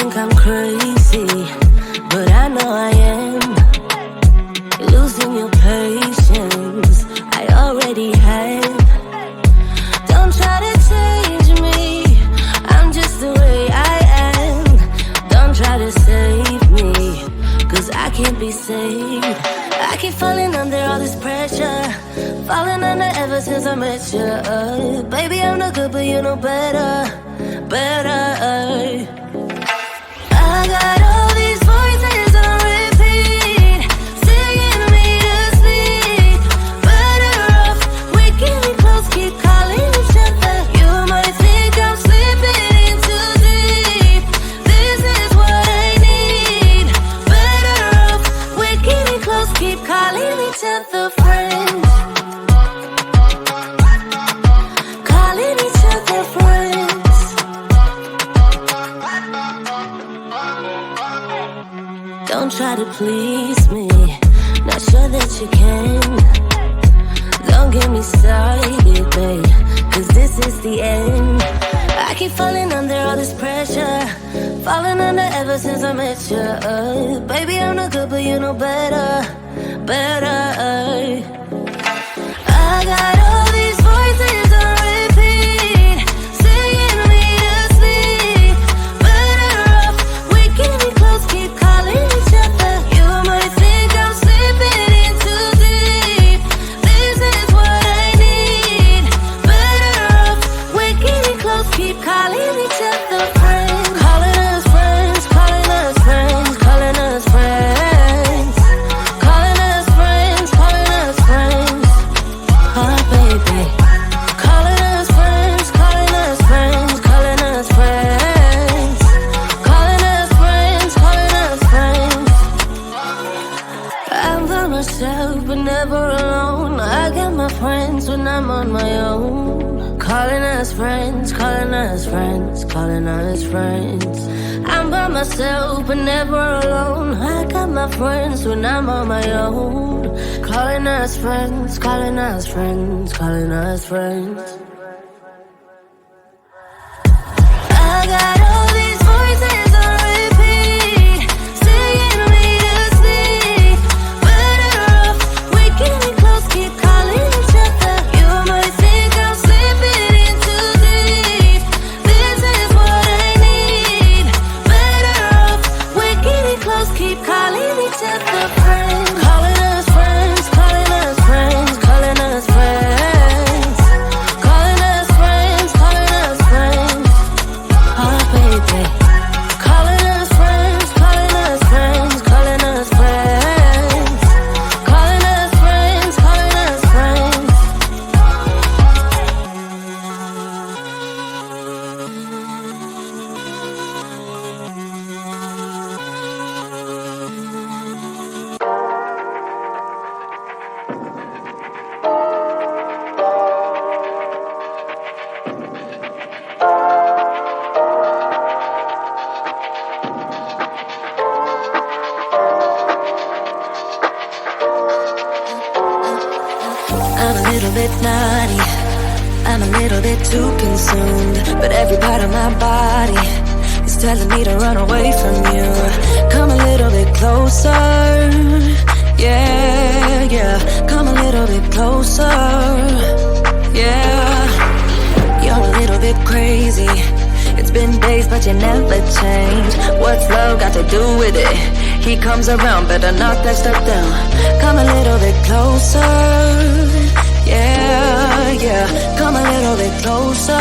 think I'm crazy, but I know I am. Losing your patience, I already have. Don't try to change me, I'm just the way I am. Don't try to save me, cause I can't be saved. I keep falling under all this pressure, falling under ever since I met you. Baby, I'm no good, but you know better, better. I got all these voices on repeat, singing me to sleep. Better off waking me close, keep calling each other. You might think I'm slipping in too deep. This is what I need. Better off waking me close, keep calling each other friends. Calling each other friends. Don't try to please me, not sure that you can. Don't get me started, babe, cause this is the end. I keep falling under all this pressure, falling under ever since I met you. Baby, I'm no good, but you know better, better. I got all these voices on repeat, singing me to sleep. Better off waking me close, keep calling each other. You might think I'm slipping in too deep. This is what I need. Better off waking me close, keep calling each other friends. Calling us friends, calling us friends, calling us friends. Calling us friends, calling us friends. Oh baby. Calling us friends, calling us friends, calling us friends. Calling us friends, calling us friends. I'm by myself but never alone. I got my friends when I'm on my own. Calling us friends, calling us friends, calling us friends. I'm by myself but never alone. I got my friends when I'm on my own. Calling us friends, calling us friends, calling us friends. I got all these voices on repeat, singing me to sleep. Better off waking me close, keep calling each other. You might think I'm slipping in too deep. This is what I need. Better off waking me close, keep calling each other friends. Calling us friends, calling us friends, calling us friends. Calling us friends, calling us friends. Oh baby. Calling us friends, calling us friends, calling us friends. Calling us friends, calling us friends. I'm a little bit naughty, I'm a little bit too consumed, but every part of my body is telling me to run away from you. Come a little bit closer, yeah, yeah. Come a little bit closer, yeah. You're a little bit crazy, it's been days but you never change. What's love got to do with it? He comes around, better knock that stuff down. Come a little bit closer, yeah, yeah. Come a little bit closer,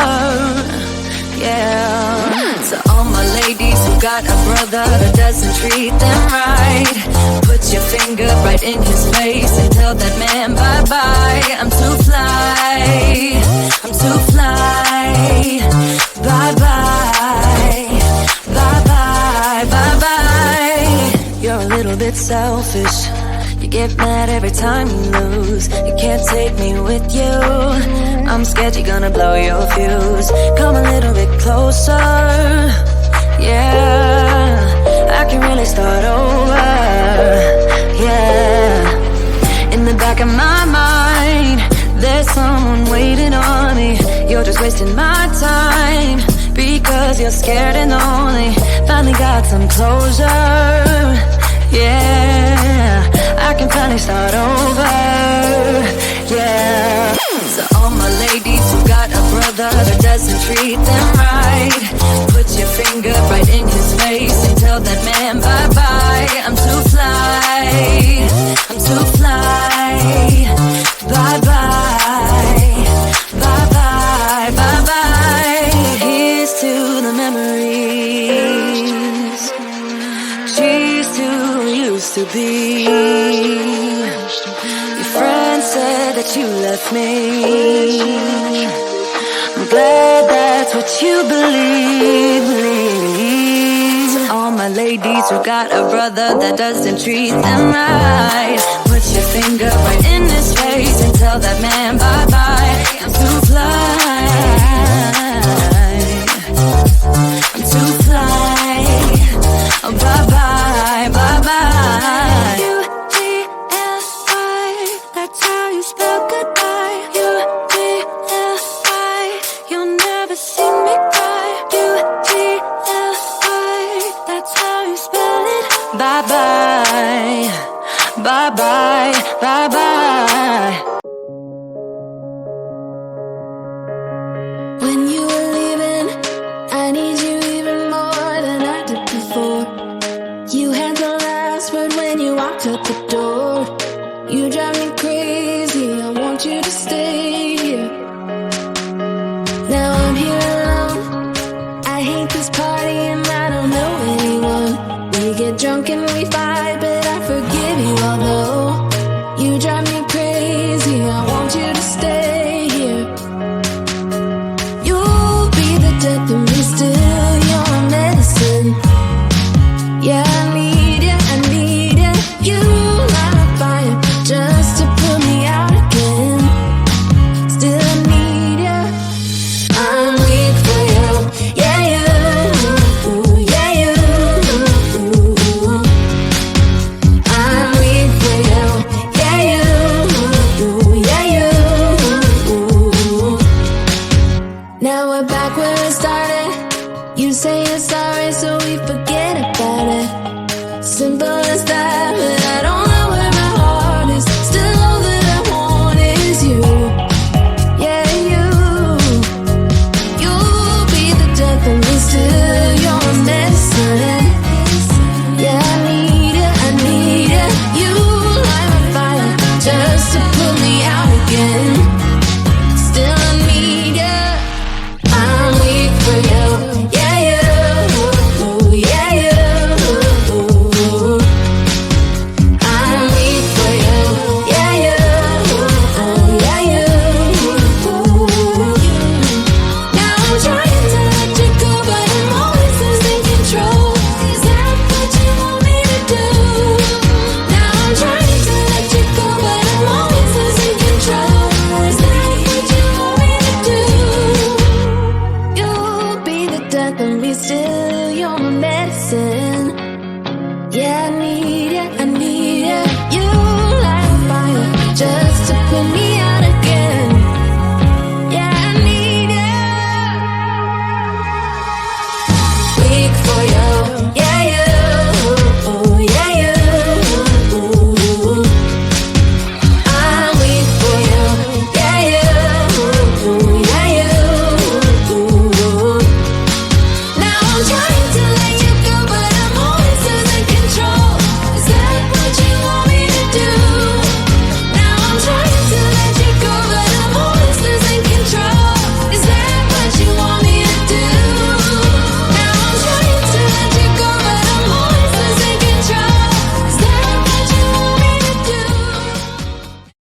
yeah. To all my ladies who got a brother that doesn't treat them right, put your finger right in his face and tell that man bye-bye. I'm too fly, I'm too fly. Bye-bye, bye-bye, bye-bye. You're a little bit selfish, you get mad every time you lose. You can't take me with you, I'm scared you're gonna blow your fuse. Come a little bit closer, yeah. I can really start over, yeah. In the back of my mind, there's someone waiting on me. You're just wasting my time because you're scared and lonely. Finally got some closure. Yeah, I can finally start over. Yeah. So all my ladies who got a brother that doesn't treat them right, put your finger right in his face and tell that man bye-bye. I'm too fly, I'm too fly. Bye-bye, bye-bye, bye-bye. Here's to the memories. Cheers to who used to be. Your friend said that you left me. I'm glad that's what you believe. To all my ladies who got a brother that doesn't treat them right, put your finger right in his face and tell that man bye-bye. I'm too fly, I'm too fly. Oh, bye-bye, bye-bye. U-T-L-I, that's how you spell goodbye. U-T-L-I, you'll never see me cry. U-T-L-I, that's how you spell it. Bye-bye, bye-bye, bye-bye. When you were leaving, I need you even more than I did before. You had the last word when you walked out the door.